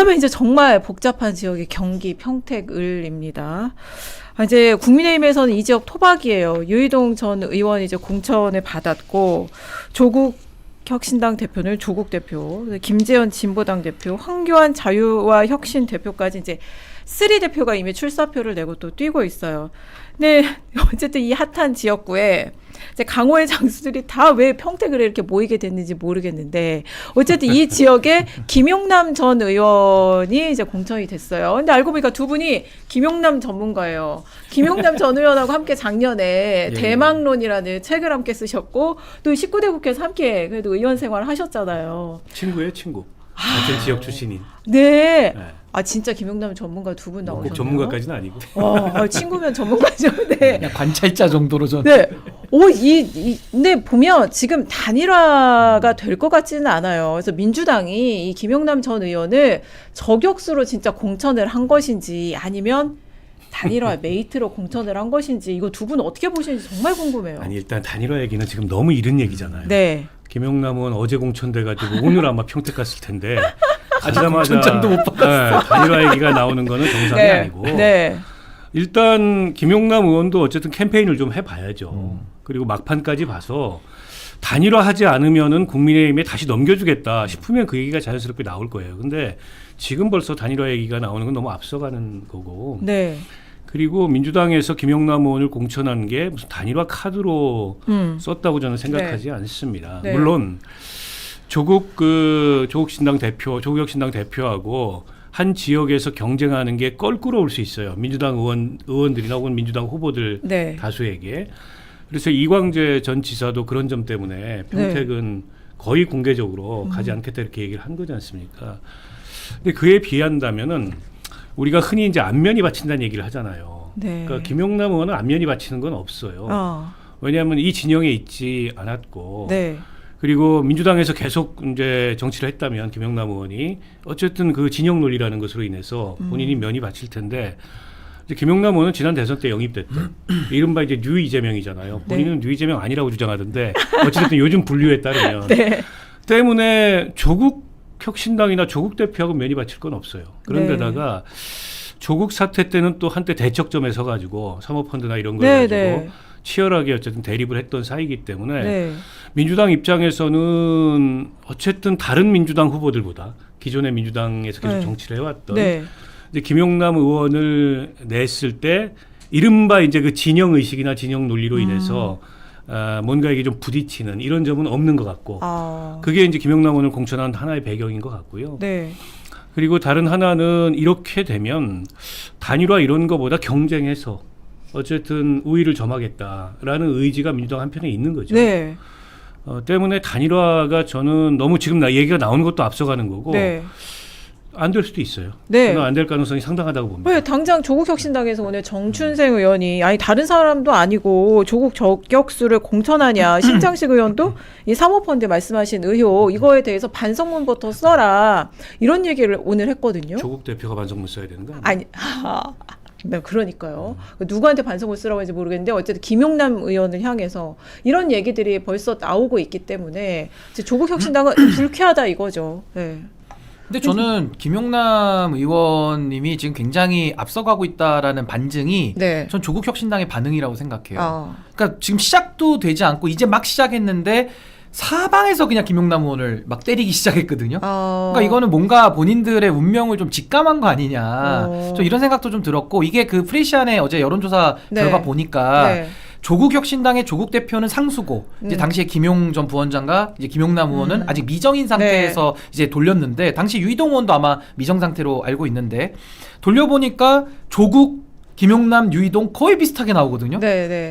그다음에 이제 정말 복잡한 지역이 경기 평택 을입니다. 이제 국민의힘에서는 이 지역 토박이에요. 유이동 전 의원이 이제 공천을 받았고 조국 혁신당 대표는 조국 대표, 김재현 진보당 대표, 황교안 자유와 혁신 대표까지 이제 3대표가 이미 출사표를 내고 또 뛰고 있어요. 근데 어쨌든 이 핫한 지역구에 이제 강호의 장수들이 다 왜 평택을 이렇게 모이게 됐는지 모르겠는데 어쨌든 이 지역에 김용남 전 의원이 이제 공천이 됐어요. 근데 알고 보니까 두 분이 김용남 전문가예요. 김용남 전 의원하고 함께 작년에 대망론이라는 책을 함께 쓰셨고 또 19대 국회에서 함께 그래도 의원 생활을 하셨잖아요. 친구예요, 친구. 같은 지역 출신인. 네. 아 진짜 김용남 전문가 두 분 나오셨네요. 꼭 전문가까지는 아니고. 친구면 전문가죠. 네. 그냥 관찰자 정도로 전. 네. 근데 보면 지금 단일화가 될 것 같지는 않아요. 그래서 민주당이 이 김용남 전 의원을 저격수로 진짜 공천을 한 것인지 아니면 단일화 메이트로 공천을 한 것인지 이거 두 분 어떻게 보시는지 정말 궁금해요. 아니 일단 단일화 얘기는 지금 너무 이른 얘기잖아요. 네. 김용남은 어제 공천돼가지고 오늘 아마 평택 갔을 텐데 가자마자 공천장도 못 받았어. 단일화 얘기가 나오는 거는 정상이 아니고 네. 일단 김용남 의원도 어쨌든 캠페인을 좀 해봐야죠. 그리고 막판까지 봐서 단일화하지 않으면은 국민의힘에 다시 넘겨주겠다 싶으면 그 얘기가 자연스럽게 나올 거예요. 근데 지금 벌써 단일화 얘기가 나오는 건 너무 앞서가는 거고. 네. 그리고 민주당에서 김용남 의원을 공천한 게 무슨 단일화 카드로 썼다고 저는 생각하지 않습니다. 네. 물론 조국신당 대표, 조국혁신당 대표하고 한 지역에서 경쟁하는 게 껄끄러울 수 있어요. 민주당 의원들이나 혹은 민주당 후보들 네. 다수에게. 그래서 이광재 전 지사도 그런 점 때문에 평택은 거의 공개적으로 가지 않겠다 이렇게 얘기를 한 거지 않습니까? 근데 그에 비한다면은 우리가 흔히 이제 안면이 바친다는 얘기를 하잖아요. 네. 그러니까 김용남 의원은 안면이 바치는 건 없어요. 왜냐하면 이 진영에 있지 않았고, 네. 그리고 민주당에서 계속 이제 정치를 했다면 김용남 의원이 어쨌든 그 진영 논리라는 것으로 인해서 본인이 면이 바칠 텐데. 이제 김용남 의원은 지난 대선 때 영입됐던 이른바 이제 뉴 이재명이잖아요. 본인은 뉴 이재명 아니라고 주장하던데 어쨌든 요즘 분류에 따르면 때문에 조국 혁신당이나 조국 대표하고 면이 바칠 건 없어요. 그런데다가 조국 사태 때는 또 한때 대척점에 서가지고 사모펀드나 이런 걸 가지고 치열하게 어쨌든 대립을 했던 사이기 때문에 민주당 입장에서는 어쨌든 다른 민주당 후보들보다 기존의 민주당에서 계속 정치를 해왔던 이제 김용남 의원을 냈을 때 이른바 이제 그 진영 의식이나 진영 논리로 인해서 뭔가 이게 좀 부딪히는 이런 점은 없는 것 같고 그게 이제 김용남 의원을 공천한 하나의 배경인 것 같고요. 그리고 다른 하나는 이렇게 되면 단일화 이런 거보다 경쟁해서 어쨌든 우위를 점하겠다라는 의지가 민주당 한편에 있는 거죠. 때문에 단일화가 저는 너무 지금 얘기가 나오는 것도 앞서가는 거고 안 될 수도 있어요. 저는 안 될 가능성이 상당하다고 봅니다. 왜 당장 조국혁신당에서 오늘 정춘생 의원이 아니 다른 사람도 아니고 조국 저격수를 공천하냐 신장식 의원도 이 사모펀드 말씀하신 의혹 이거에 대해서 반성문부터 써라 이런 얘기를 오늘 했거든요. 조국 대표가 반성문 써야 되는 거 아니 아니에요? 네, 그러니까요. 누구한테 반성을 쓰라고 했는지 모르겠는데 어쨌든 김용남 의원을 향해서 이런 얘기들이 벌써 나오고 있기 때문에 이제 조국혁신당은 불쾌하다 이거죠. 근데 저는 김용남 의원님이 지금 굉장히 앞서가고 있다라는 반증이 전 조국혁신당의 반응이라고 생각해요. 그러니까 지금 시작도 되지 않고 이제 막 시작했는데 사방에서 그냥 김용남 의원을 막 때리기 시작했거든요. 그러니까 이거는 뭔가 본인들의 운명을 좀 직감한 거 아니냐. 저 이런 생각도 좀 들었고 이게 그 프레시안의 어제 여론조사 결과 보니까 조국혁신당의 조국 대표는 상수고 이제 당시에 김용 전 부원장과 이제 김용남 의원은 아직 미정인 상태에서 이제 돌렸는데 당시 유이동 의원도 아마 미정 상태로 알고 있는데 돌려보니까 조국 김용남, 유이동 거의 비슷하게 나오거든요.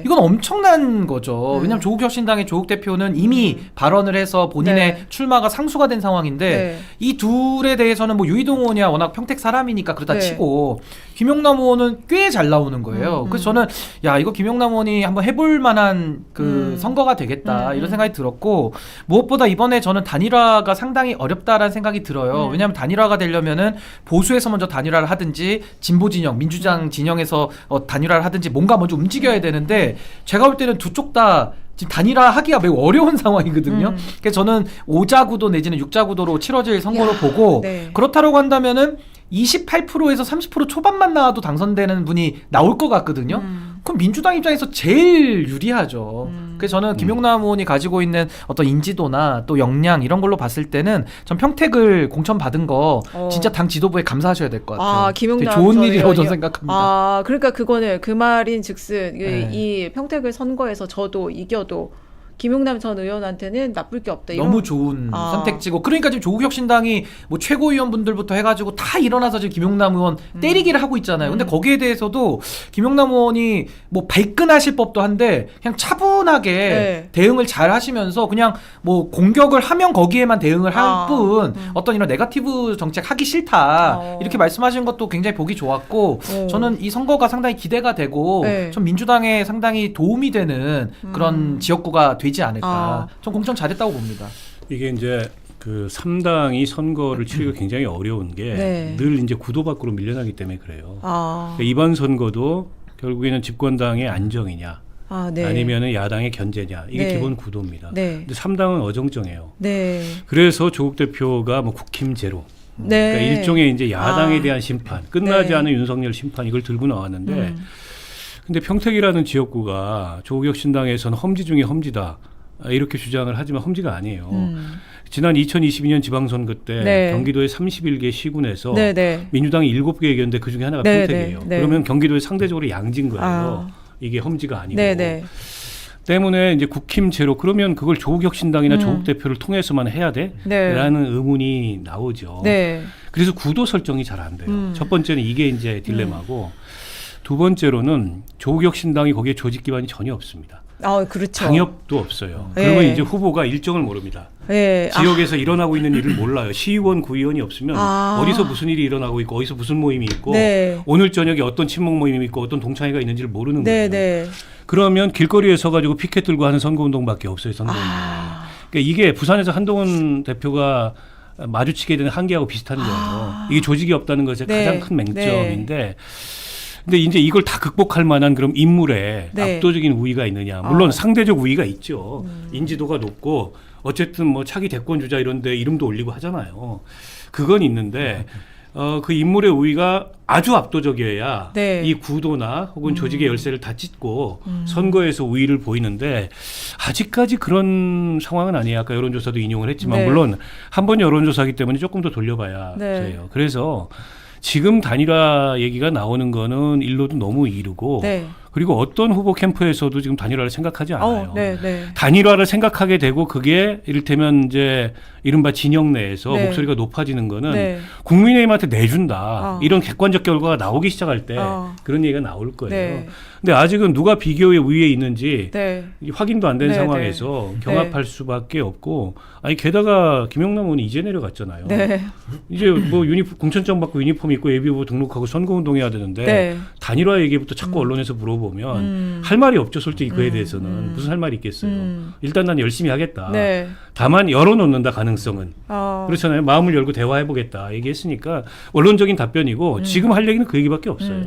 이건 엄청난 거죠. 왜냐하면 조국혁신당의 조국 대표는 이미 발언을 해서 본인의 출마가 상수가 된 상황인데 이 둘에 대해서는 뭐 유이동 의원이야 워낙 평택 사람이니까 그러다 치고 김용남 의원은 꽤 잘 나오는 거예요. 그래서 저는 야 이거 김용남 의원이 한번 해볼 만한 그 선거가 되겠다 이런 생각이 들었고 무엇보다 이번에 저는 단일화가 상당히 어렵다라는 생각이 들어요. 왜냐하면 단일화가 되려면은 보수에서 먼저 단일화를 하든지 진보 진영, 민주당 진영에서 단일화를 하든지 뭔가 먼저 움직여야 되는데 제가 볼 때는 두 쪽 다 지금 단일화하기가 매우 어려운 상황이거든요. 그래서 저는 5자 구도 내지는 6자 구도로 치러질 선거로 보고 네. 그렇다고 한다면은 28%에서 30% 초반만 나와도 당선되는 분이 나올 것 같거든요. 그럼 민주당 입장에서 제일 유리하죠. 그래서 저는 김용남 의원이 가지고 있는 어떤 인지도나 또 역량 이런 걸로 봤을 때는 전 평택을 공천받은 거 진짜 당 지도부에 감사하셔야 될 것 같아요. 김용남 되게 좋은 일이라고 저는 생각합니다. 그러니까 그거는 그 말인 즉슨 네. 이 평택을 선거에서 저도 이겨도 김용남 전 의원한테는 나쁠 게 없다. 너무 좋은 선택지고 그러니까 지금 조국혁신당이 뭐 최고위원분들부터 해가지고 다 일어나서 지금 김용남 의원 때리기를 하고 있잖아요. 근데 거기에 대해서도 김용남 의원이 뭐 발끈하실 법도 한데 그냥 차분하게 네. 대응을 잘 하시면서 그냥 뭐 공격을 하면 거기에만 대응을 할 뿐 어떤 이런 네거티브 정책 하기 싫다 이렇게 말씀하신 것도 굉장히 보기 좋았고 저는 이 선거가 상당히 기대가 되고 네. 전 민주당에 상당히 도움이 되는 그런 지역구가 되지 않을까. 전 공천 잘했다고 봅니다. 이게 이제 그 3당이 선거를 치르기가 굉장히 어려운 게 늘 이제 구도 밖으로 밀려나기 때문에 그래요. 그러니까 이번 선거도 결국에는 집권당의 안정이냐 네. 아니면은 야당의 견제냐 이게 네. 기본 구도입니다. 네. 근데 3당은 어정쩡해요. 네. 그래서 조국 대표가 뭐 국힘 제로 네. 그러니까 일종의 이제 야당에 대한 심판, 끝나지 네. 않은 윤석열 심판 이걸 들고 나왔는데 근데 평택이라는 지역구가 조국혁신당에서는 험지 중에 험지다. 이렇게 주장을 하지만 험지가 아니에요. 지난 2022년 지방선거 때 네. 경기도의 31개 시군에서 네. 민주당이 7개 이겼는데 그중에 하나가 네, 평택이에요. 네. 그러면 경기도에 상대적으로 양진 거예요. 이게 험지가 아니고. 네. 때문에 이제 국힘 제로 그러면 그걸 조국혁신당이나 조국 대표를 통해서만 해야 돼? 네. 라는 의문이 나오죠. 네. 그래서 구도 설정이 잘 안 돼요. 첫 번째는 이게 이제 딜레마고 두 번째로는 조국혁신당이 거기에 조직 기반이 전혀 없습니다. 그렇죠. 당협도 없어요. 네. 그러면 이제 후보가 일정을 모릅니다. 네. 지역에서 일어나고 있는 일을 몰라요. 시의원, 구의원이 없으면 어디서 무슨 일이 일어나고 있고 어디서 무슨 모임이 있고 네. 오늘 저녁에 어떤 친목 모임이 있고 어떤 동창회가 있는지를 모르는 거예요. 네. 그러면 길거리에 서가지고 피켓 들고 하는 선거운동밖에 없어요. 선거운동. 그러니까 이게 부산에서 한동훈 대표가 마주치게 되는 한계하고 비슷한 거예요. 이게 조직이 없다는 것의 네. 가장 큰 맹점인데 근데 이제 이걸 다 극복할 만한 그럼 인물에 네. 압도적인 우위가 있느냐. 물론 상대적 우위가 있죠. 인지도가 높고 어쨌든 뭐 차기 대권 주자 이런 데 이름도 올리고 하잖아요. 그건 있는데 그 인물의 우위가 아주 압도적이어야 네. 이 구도나 혹은 조직의 열쇠를 다 찢고 선거에서 우위를 보이는데 아직까지 그런 상황은 아니에요. 아까 여론조사도 인용을 했지만 네. 물론 한 번 여론조사이기 때문에 조금 더 돌려봐야 돼요. 그래서 지금 단일화 얘기가 나오는 거는 일로도 너무 이르고 그리고 어떤 후보 캠프에서도 지금 단일화를 생각하지 않아요. 단일화를 생각하게 되고 그게 이를테면 이제 이른바 진영 내에서 목소리가 높아지는 거는 국민의힘한테 내준다. 이런 객관적 결과가 나오기 시작할 때 그런 얘기가 나올 거예요. 근데 아직은 누가 비교의 우위에 있는지 확인도 안 된 상황에서 경합할 수밖에 없고 아니 게다가 김용남 의원이 이제 내려갔잖아요. 이제 뭐 공천장 받고 유니폼 입고 예비후보 등록하고 선거운동해야 되는데 단일화 얘기부터 자꾸 언론에서 물어보면 할 말이 없죠. 솔직히 그에 대해서는 무슨 할 말이 있겠어요. 일단 난 열심히 하겠다. 다만 열어놓는다 가능성은. 그렇잖아요. 마음을 열고 대화해보겠다 얘기했으니까 원론적인 답변이고 지금 할 얘기는 그 얘기밖에 없어요.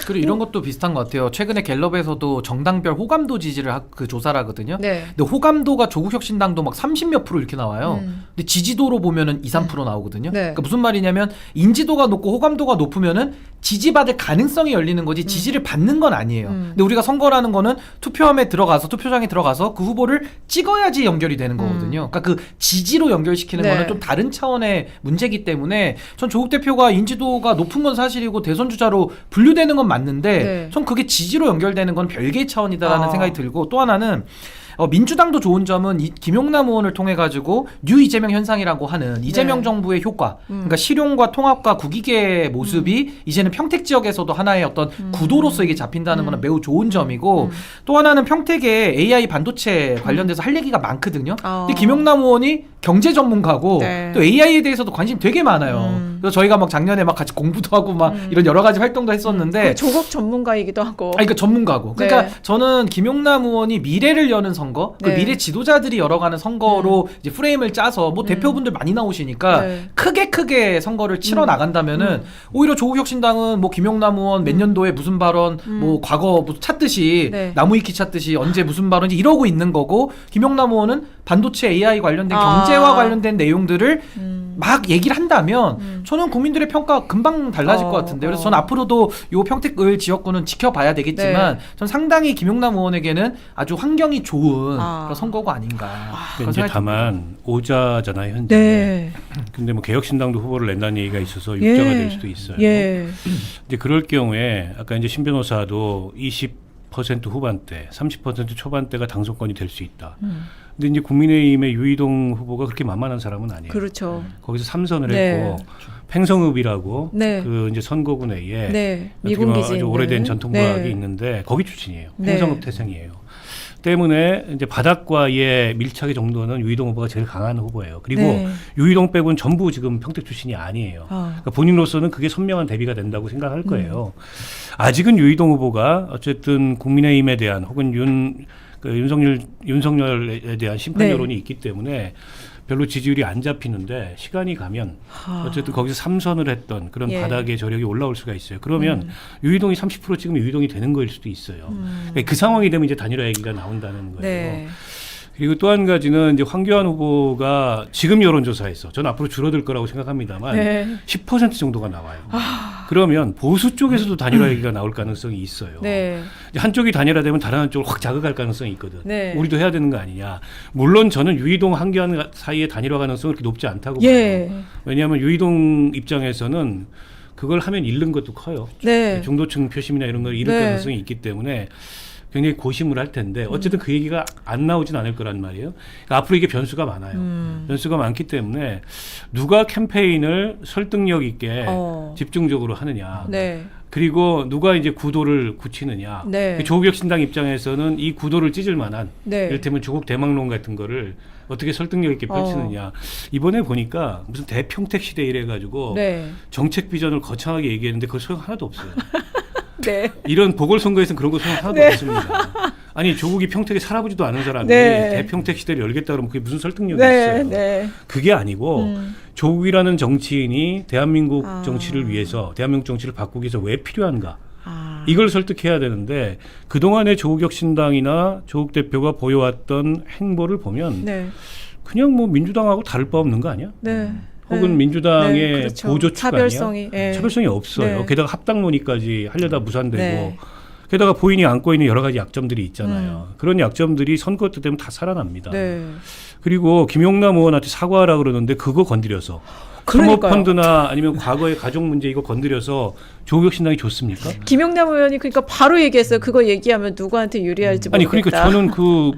그리고 이런 것도 비슷한 것 같아요. 최근에 갤럽에서도 정당별 호감도 지지를 그 조사를 하거든요. 근데 호감도가 조국혁신당도 막 30몇 프로 이렇게 나와요. 근데 지지도로 보면은 2, 3% 나오거든요. 그러니까 무슨 말이냐면 인지도가 높고 호감도가 높으면은 지지받을 가능성이 열리는 거지 지지를 받는 건 아니에요. 근데 우리가 선거라는 거는 투표함에 들어가서 투표장에 들어가서 그 후보를 찍어야지 연결이 되는 거거든요. 그러니까 그 지지로 연결시키는 거는 좀 다른 차원의 문제이기 때문에 전 조국 대표가 인지도가 높은 건 사실이고 대선 주자로 분류되는 건 맞는데 전 그게 지지로 연결되는 건 별개의 차원이다라는 생각이 들고 또 하나는 민주당도 좋은 점은 이 김용남 의원을 통해 가지고 뉴 이재명 현상이라고 하는 이재명 정부의 효과, 그러니까 실용과 통합과 국익의 모습이 이제는 평택 지역에서도 하나의 어떤 구도로서 이게 잡힌다는 거는 매우 좋은 점이고 또 하나는 평택에 AI 반도체 관련돼서 할 얘기가 많거든요. 근데 김용남 의원이 경제 전문가고 네. 또 AI에 대해서도 관심 되게 많아요. 그래서 저희가 막 작년에 막 같이 공부도 하고 막 이런 여러 가지 활동도 했었는데 조국 전문가이기도 하고. 그러니까 전문가고. 그러니까 네. 저는 김용남 의원이 미래를 여는 선거, 그 네. 미래 지도자들이 열어가는 선거로 이제 프레임을 짜서 뭐 대표분들 많이 나오시니까 네. 크게 선거를 치러 나간다면은 오히려 조국혁신당은 뭐 김용남 의원 몇 년도에 무슨 발언, 뭐 과거 뭐 찾듯이 네. 나무위키 찾듯이 언제 무슨 발언인지 이러고 있는 거고 김용남 의원은 반도체 AI 관련된 경제와 관련된 내용들을 막 얘기를 한다면 저는 국민들의 평가 금방 달라질 것 같은데 그래서 저는 앞으로도 요 평택을 지역구는 지켜봐야 되겠지만 네. 전 상당히 김용남 의원에게는 아주 환경이 좋은 그런 선거가 아닌가. 그런 이제 생각이 다만 오자잖아요 현재. 네. 근데 뭐 개혁신당도 후보를 낸다는 얘기가 있어서 육자가 될 수도 있어요. 예. 이제 그럴 경우에 아까 이제 신 변호사도 20% 후반대, 30% 초반대가 당선권이 될 수 있다. 근데 이제 국민의힘의 유이동 후보가 그렇게 만만한 사람은 아니에요. 그렇죠. 거기서 3선을 네. 했고 팽성읍이라고 네. 그 이제 선거구내에 네. 어떻게 보면 미군기지 아주 오래된 전통과학이 네. 있는데 거기 출신이에요. 네. 팽성읍 태생이에요. 때문에 이제 바닥과의 밀착의 정도는 유이동 후보가 제일 강한 후보예요. 그리고 네. 유이동 빼고는 전부 지금 평택 출신이 아니에요. 그러니까 본인으로서는 그게 선명한 대비가 된다고 생각할 거예요. 아직은 유이동 후보가 어쨌든 국민의힘에 대한 혹은 윤석열에 대한 심판 네. 여론이 있기 때문에 별로 지지율이 안 잡히는데 시간이 가면 어쨌든 거기서 3선을 했던 그런 예. 바닥의 저력이 올라올 수가 있어요. 그러면 유이동이 30% 찍으면 유이동이 되는 거일 수도 있어요. 그러니까 그 상황이 되면 이제 단일화 얘기가 나온다는 거예요. 네. 그리고 또 한 가지는 이제 황교안 후보가 지금 여론조사에서 저는 앞으로 줄어들 거라고 생각합니다만 네. 10% 정도가 나와요. 그러면 보수 쪽에서도 단일화 얘기가 나올 가능성이 있어요. 네. 이제 한쪽이 단일화되면 다른 한쪽을 확 자극할 가능성이 있거든. 네. 우리도 해야 되는 거 아니냐. 물론 저는 유이동 황교안 사이의 단일화 가능성은 그렇게 높지 않다고 예. 봐요. 왜냐하면 유이동 입장에서는 그걸 하면 잃는 것도 커요. 네. 중도층 표심이나 이런 걸 잃을 네. 가능성이 있기 때문에 굉장히 고심을 할 텐데 어쨌든 그 얘기가 안 나오진 않을 거란 말이에요. 그러니까 앞으로 이게 변수가 많아요. 변수가 많기 때문에 누가 캠페인을 설득력 있게 집중적으로 하느냐. 네. 그리고 누가 이제 구도를 굳히느냐. 네. 조국혁신당 입장에서는 이 구도를 찢을 만한 네. 이를테면 조국 대망론 같은 거를 어떻게 설득력 있게 펼치느냐. 이번에 보니까 무슨 대평택 시대 이래 가지고 네. 정책 비전을 거창하게 얘기했는데 그거 소용 하나도 없어요. 네. 이런 보궐선거에서는 그런 거 소용 하나도 네. 없습니다. 아니 조국이 평택에 살아보지도 않은 사람이 네. 대평택 시대를 열겠다 그러면 그게 무슨 설득력이 네. 있어요. 네. 그게 아니고 조국이라는 정치인이 대한민국 정치를 위해서 대한민국 정치를 바꾸기 위해서 왜 필요한가. 이걸 설득해야 되는데 그동안의 조국혁신당이나 조국 대표가 보여왔던 행보를 보면 네. 그냥 뭐 민주당하고 다를 바 없는 거 아니야? 네. 혹은 네. 민주당의 네, 그렇죠. 보조축 차별성이, 아니야? 예. 차별성이 없어요. 네. 게다가 합당 논의까지 하려다 무산되고 네. 게다가 본인이 안고 있는 여러 가지 약점들이 있잖아요. 그런 약점들이 선거 때 되면 다 살아납니다. 네. 그리고 김용남 의원한테 사과하라 그러는데 그거 건드려서 그러니까요. 사모펀드나 아니면 과거의 가족 문제 이거 건드려서 조국혁신당이 좋습니까? 김용남 의원이 그러니까 바로 얘기했어요. 그거 얘기하면 누구한테 유리할지 아니 모르겠다. 그러니까 저는 그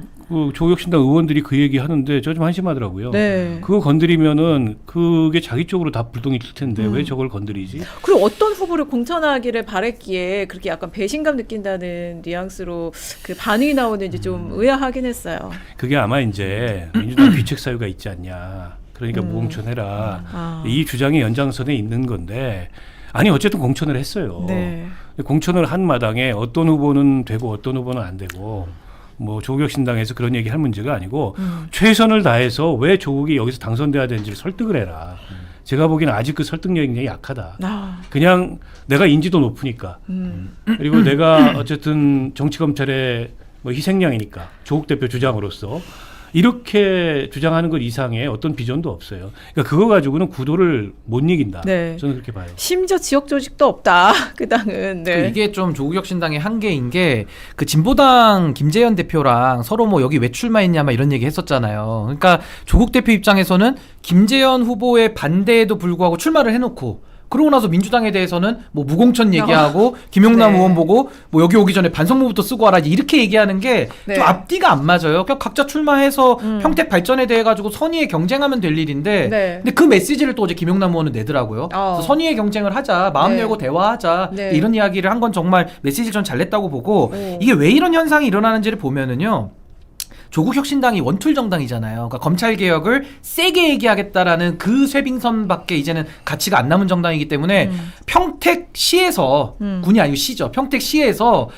조국혁신당 의원들이 그 얘기 하는데 저 좀 한심하더라고요. 네. 그거 건드리면은 그게 자기 쪽으로 다 불똥이 튈 텐데 왜 저걸 건드리지? 그리고 어떤 후보를 공천하기를 바랬기에 그렇게 약간 배신감 느낀다는 뉘앙스로 그 반응이 나오는지 좀 의아하긴 했어요. 그게 아마 이제 민주당 귀책 사유가 있지 않냐. 그러니까 무공천해라. 이 주장의 연장선에 있는 건데 아니 어쨌든 공천을 했어요. 네. 공천을 한 마당에 어떤 후보는 되고 어떤 후보는 안 되고 뭐 조국혁신당에서 그런 얘기할 문제가 아니고 최선을 다해서 왜 조국이 여기서 당선돼야 되는지를 설득을 해라. 제가 보기에는 아직 그 설득력이 굉장히 약하다. 그냥 내가 인지도 높으니까 그리고 내가 어쨌든 정치검찰의 뭐 희생양이니까 조국 대표 주장으로서 이렇게 주장하는 것 이상의 어떤 비전도 없어요. 그러니까 그거 가지고는 구도를 못 이긴다. 네. 저는 그렇게 봐요. 심지어 지역 조직도 없다. 그 당은. 네. 이게 좀 조국혁신당의 한계인 게 그 진보당 김재현 대표랑 서로 뭐 여기 왜 출마했냐 막 이런 얘기 했었잖아요. 그러니까 조국 대표 입장에서는 김재현 후보의 반대에도 불구하고 출마를 해놓고 그러고 나서 민주당에 대해서는 뭐 무공천 얘기하고 김용남 네. 의원 보고 뭐 여기 오기 전에 반성문부터 쓰고 와라 이렇게 얘기하는 게 좀 네. 앞뒤가 안 맞아요. 그냥 각자 출마해서 평택 발전에 대해 가지고 선의의 경쟁하면 될 일인데 네. 근데 그 메시지를 또 어제 김용남 의원은 내더라고요. 그래서 선의의 경쟁을 하자, 마음 네. 열고 대화하자 네. 이런 이야기를 한 건 정말 메시지를 전 잘 냈다고 보고 오. 이게 왜 이런 현상이 일어나는지를 보면은요. 조국혁신당이 원툴 정당이잖아요. 그러니까 검찰 개혁을 세게 얘기하겠다라는 그 쇄빙선밖에 이제는 가치가 안 남은 정당이기 때문에 평택시에서 군이 아니고 시죠. 평택시에서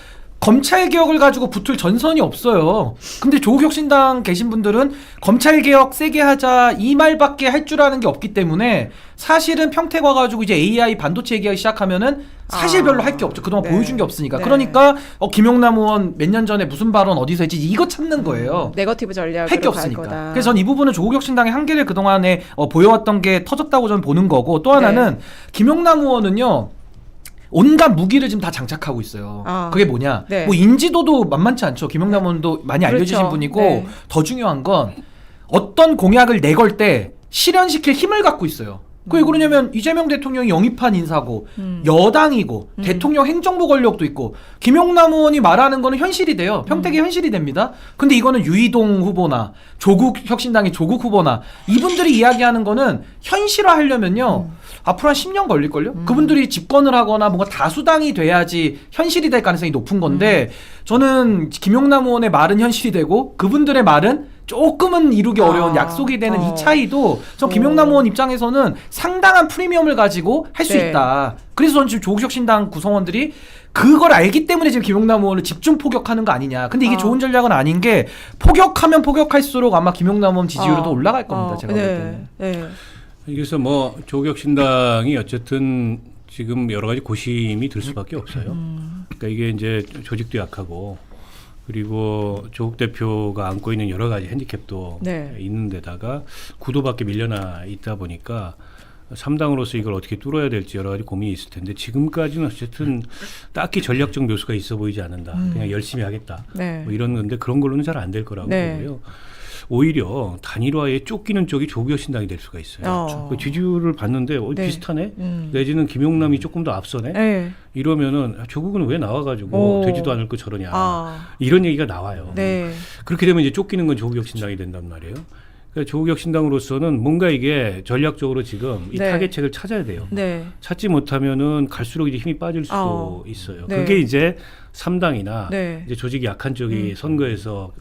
검찰 개혁을 가지고 붙을 전선이 없어요. 근데 조국혁신당 계신 분들은 검찰 개혁 세게 하자 이 말밖에 할 줄 아는 게 없기 때문에 사실은 평택 와가지고 이제 AI 반도체 얘기하기 시작하면은 사실 별로 할 게 없죠. 그동안 네. 보여준 게 없으니까. 네. 그러니까 김용남 의원 몇 년 전에 무슨 발언 어디서 했지 이거 찾는 거예요. 네거티브 전략으로 할 게 갈 없으니까. 거다. 그래서 전 이 부분은 조국혁신당의 한계를 그동안에 보여왔던 게 터졌다고 저는 보는 거고 또 하나는 김용남 의원은요. 온갖 무기를 지금 다 장착하고 있어요. 그게 뭐냐? 네. 뭐 인지도도 만만치 않죠. 김용남 의원도 많이 알려지신 그렇죠. 분이고 네. 더 중요한 건 어떤 공약을 내걸 때 실현시킬 힘을 갖고 있어요. 그게 왜 그러냐면 이재명 대통령이 영입한 인사고 여당이고 대통령 행정부 권력도 있고 김용남 의원이 말하는 거는 현실이 돼요. 평택이 현실이 됩니다. 근데 이거는 유이동 후보나 조국혁신당의 조국 후보나 이분들이 이야기하는 거는 현실화하려면요. 앞으로 한 10년 걸릴걸요? 그분들이 집권을 하거나 뭔가 다수당이 돼야지 현실이 될 가능성이 높은 건데 저는 김용남 의원의 말은 현실이 되고 그분들의 말은 조금은 이루기 어려운 약속이 되는 이 차이도 전 김용남 의원 입장에서는 상당한 프리미엄을 가지고 할 수 네. 있다. 그래서 저는 지금 조국혁신당 구성원들이 그걸 알기 때문에 지금 김용남 의원을 집중 포격하는 거 아니냐. 근데 이게 좋은 전략은 아닌 게 포격하면 포격할수록 아마 김용남 의원 지지율은 더 올라갈 겁니다. 제가 볼 때는. 네. 그래서 뭐 조국혁신당이 어쨌든 지금 여러 가지 고심이 들 수밖에 없어요. 그러니까 이게 이제 조직도 약하고 그리고 조국 대표가 안고 있는 여러 가지 핸디캡도 네. 있는 데다가 구도밖에 밀려나 있다 보니까 3당으로서 이걸 어떻게 뚫어야 될지 여러 가지 고민이 있을 텐데 지금까지는 어쨌든 딱히 전략적 묘수가 있어 보이지 않는다. 그냥 열심히 하겠다. 네. 뭐 이런 건데 그런 걸로는 잘 안 될 거라고 네. 보고요. 오히려 단일화에 쫓기는 쪽이 조국혁신당이 될 수가 있어요. 그 지지율을 봤는데 네. 비슷하네? 내지는 김용남이 조금 더 앞서네? 네. 이러면은 조국은 왜 나와가지고 되지도 않을 거 저러냐. 이런 얘기가 나와요. 네. 그렇게 되면 이제 쫓기는 건 조국혁신당이 된단 말이에요. 그러니까 조국혁신당으로서는 뭔가 이게 전략적으로 지금 이 네. 타겟책을 찾아야 돼요. 네. 찾지 못하면은 갈수록 이제 힘이 빠질 수 있어요. 네. 그게 이제 3당이나 네. 이제 조직이 약한 쪽이 선거에서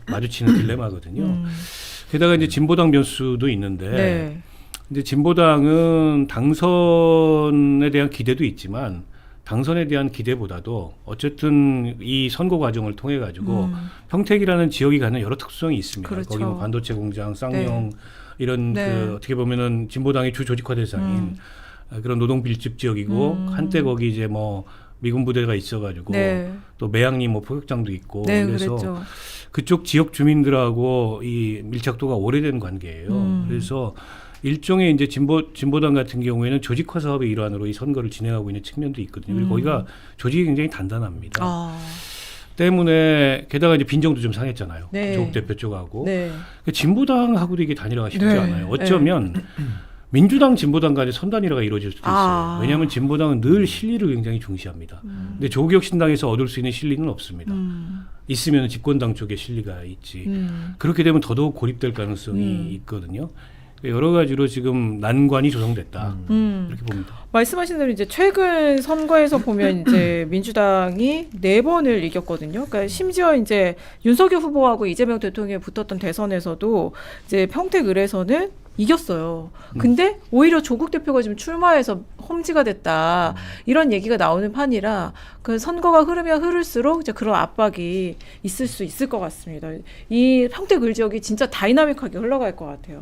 마주치는 딜레마거든요. 게다가 이제 진보당 변수도 있는데 네. 이제 진보당은 당선에 대한 기대도 있지만 당선에 대한 기대보다도 어쨌든 이 선거 과정을 통해 가지고 평택이라는 지역이 갖는 여러 특수성이 있습니다. 그렇죠. 거기 뭐 반도체 공장, 쌍용 이런 네. 그 어떻게 보면은 진보당의 주 조직화 대상인 그런 노동 밀집 지역이고 한때 거기 이제 뭐 미군 부대가 있어가지고 네. 또 매양리 뭐 포격장도 있고 네, 그래서 그랬죠. 그쪽 지역 주민들하고 이 밀착도가 오래된 관계예요. 그래서 일종의 이제 진보당 같은 경우에는 조직화 사업의 일환으로 이 선거를 진행하고 있는 측면도 있거든요. 그리고 거기가 조직이 굉장히 단단합니다. 때문에 게다가 이제 빈정도 좀 상했잖아요. 네. 조국 대표 쪽하고 네. 그러니까 진보당하고도 이게 단일화가 쉽지 네. 않아요. 어쩌면 민주당 진보당 간의 선단일화가 이루어질 수도 있어요. 왜냐하면 진보당은 늘 실리를 굉장히 중시합니다. 근데 조국혁신당에서 얻을 수 있는 실리는 없습니다. 있으면 집권당 쪽에 실리가 있지. 그렇게 되면 더더욱 고립될 가능성이 있거든요. 여러 가지로 지금 난관이 조성됐다. 이렇게 봅니다. 말씀하신 대로 이제 최근 선거에서 보면 이제 민주당이 4번을 이겼거든요. 그러니까 심지어 이제 윤석열 후보하고 이재명 대통령이 붙었던 대선에서도 이제 평택을에서는 이겼어요. 근데 오히려 조국 대표가 지금 출마해서 험지가 됐다. 이런 얘기가 나오는 판이라 그 선거가 흐르면 흐를수록 이제 그런 압박이 있을 수 있을 것 같습니다. 이 평택을 지역이 진짜 다이나믹하게 흘러갈 것 같아요.